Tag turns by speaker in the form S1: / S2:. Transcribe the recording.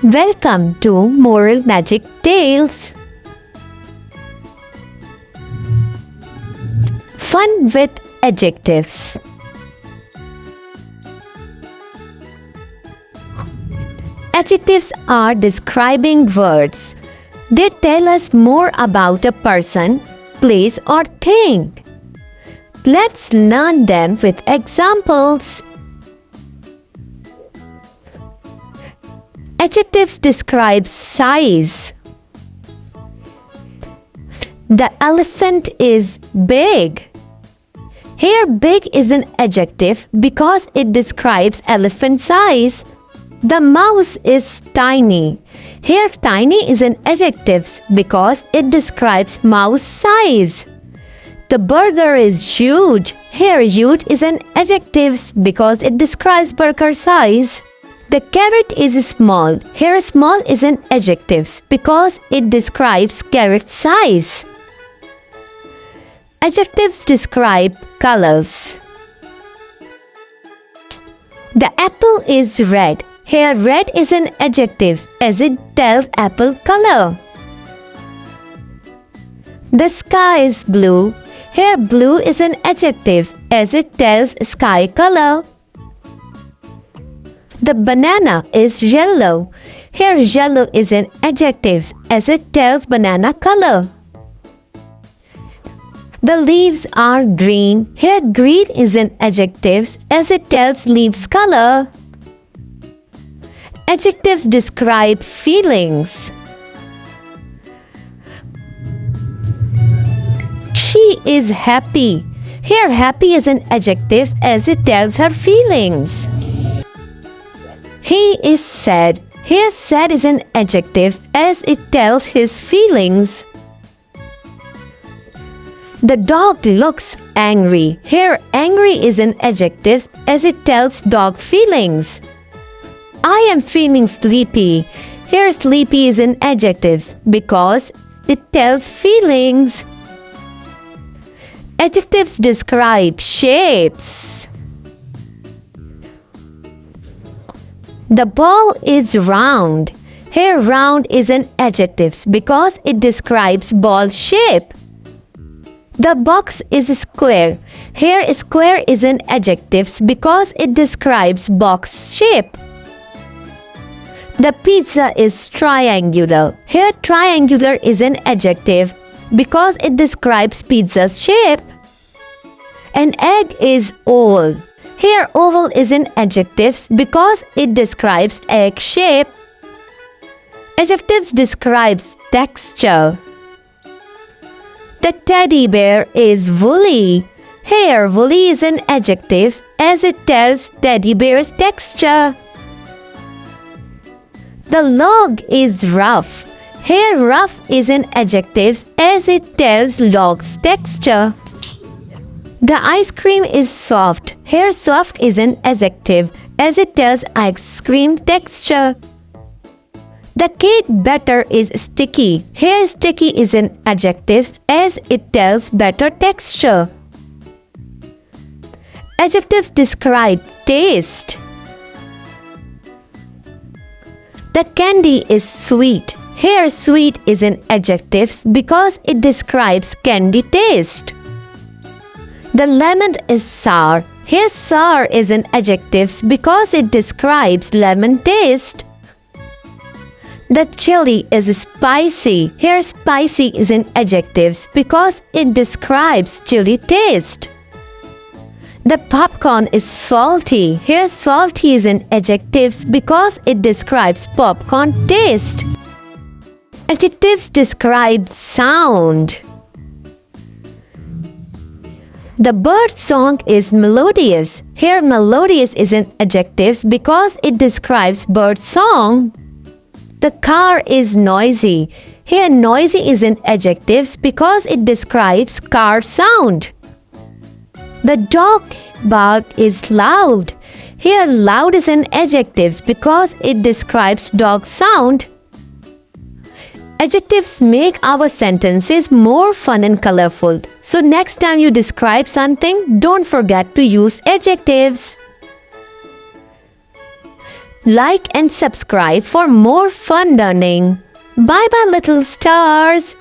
S1: Welcome to Moral Magic Tales. Fun with adjectives. Adjectives are describing words. They tell us more about a person, place, or thing. Let's learn them with examples. Adjectives describe size. The elephant is big. Here, big is an adjective because it describes elephant size. The mouse is tiny. Here, tiny is an adjective because it describes mouse size. The burger is huge. Here, huge is an adjective because it describes burger size. The carrot is small. Here, small is an adjective because it describes carrot size. Adjectives describe colors. The apple is red. Here, red is an adjective as it tells apple color. The sky is blue. Here, blue is an adjective as it tells sky color. The banana is yellow. Here, yellow is an adjective as it tells banana color. The leaves are green. Here, green is an adjective as it tells leaves color. Adjectives describe feelings. She is happy. Here, happy is an adjective as it tells her feelings. He is sad. Here, sad is an adjective as it tells his feelings. The dog looks angry. Here, angry is an adjective as it tells dog feelings. I am feeling sleepy. Here, sleepy is an adjective because it tells feelings. Adjectives describe shapes. The ball is round. Here, round is an adjective because it describes ball shape. The box is square. Here, square is an adjective because it describes box shape. The pizza is triangular. Here, triangular is an adjective because it describes pizza's shape. An egg is oval. Here, oval is an adjective because it describes egg shape. Adjectives describes texture. The teddy bear is woolly. Here, woolly is an adjective as it tells teddy bear's texture. The log is rough. Here, rough is an adjective as it tells log's texture. The ice cream is soft. Here, soft is an adjective as it tells ice cream texture. The cake batter is sticky. Here, sticky is an adjective as it tells batter texture. Adjectives describe taste. The candy is sweet. Here, sweet is an adjective because it describes candy taste. The lemon is sour. Here, sour is an adjective because it describes lemon taste. The chili is spicy. Here, spicy is an adjective because it describes chili taste. The popcorn is salty. Here, salty is an adjective because it describes popcorn taste. Adjectives describe sound. The bird song is melodious. Here, melodious is an adjective because it describes bird song. The car is noisy. Here, noisy is an adjective because it describes car sound. The dog bark is loud. Here, loud is an adjective because it describes dog sound. Adjectives make our sentences more fun and colorful. So next time you describe something, don't forget to use adjectives. Like and subscribe for more fun learning. Bye bye, little stars.